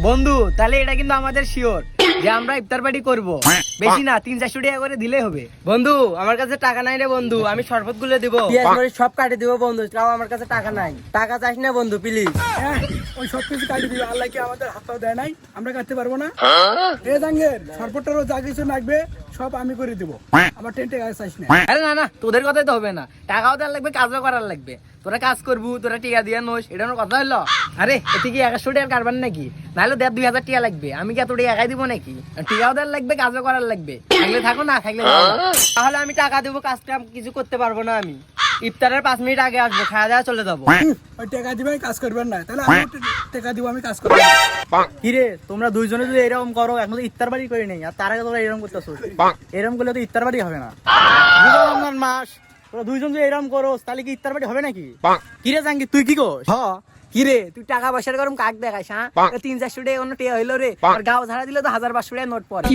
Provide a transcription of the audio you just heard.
বন্ধু তাহলে এটা কিন্তু আমাদের শিওর যে আমরা ইফতার পার্টি করব, বেশি না 300-400 টাকা করে দিলেই হবে। বন্ধু আমার কাছে টাকা নাই রে বন্ধু, আমি শরবত গুলো দিব, সব কাটে দিব বন্ধু, তাও আমার কাছে টাকা নাই। টাকা চাস না বন্ধু প্লিজ। ওই সব কিছু কাটি দিবে, আল্লাহ কি আমাদের হাত পাও দেয় নাই, আমরা কাটতে পারবো না? এ জাঙ্গের সরপটারও যা কিছু লাগবে সব আমি করে দিব, আমার টেন্টে গাছ চাইস না। আরে না না, তোদের কথাই তো হবে না, টাকাও দেওয়ার লাগবে, কাজও করার লাগবে। তোরা কাজ করবো, তোরা টিকা দিয়ে নোস, এটা কথা হলো? আরে এতে কি 100 টাকার কারবার নাকি? নাহলে 1,500-2,000 টাকা লাগবে, আমি কি এত টাকা একাই দিব নাকি? টিকাও দেওয়ার লাগবে, কাজও করার লাগবে, থাকলে থাকো না থাকলে যাও না। তাহলে আমি টাকা দেবো, কাজটা কিছু করতে পারবো না। আমি ইফতারের 5 মিনিট আগে আসবো, খাওয়া দাওয়া চলে যাবো। ওই টাকা দিবে কাজ করবেন না, তাহলে আমি টাকা দিব, আমি কাজ করবো। কিরে তোমরা দুইজনে যদি এরকম করো, এখন তো ইফতার বাড়ি করে নেই, আর তার আগে তোমরা এরকম করতেছো, এরকম করলে তো ইফতার বাড়ি হবে না। রমজান মাস, তোরা দুইজন যদি এরকম করো তাহলে কি ইফতার বাড়ি হবে নাকি? কিরে জাঙ্গি তুই কি কর? কিরে তুই টাকা পয়সার গরম কাক দেখাস? হ্যাঁ 300-400 টাকা অন্য টিয়া হইলো রে, আর গাও ঝাড়া দিলে তো 1,000-500 টাকা নোট পড়ে।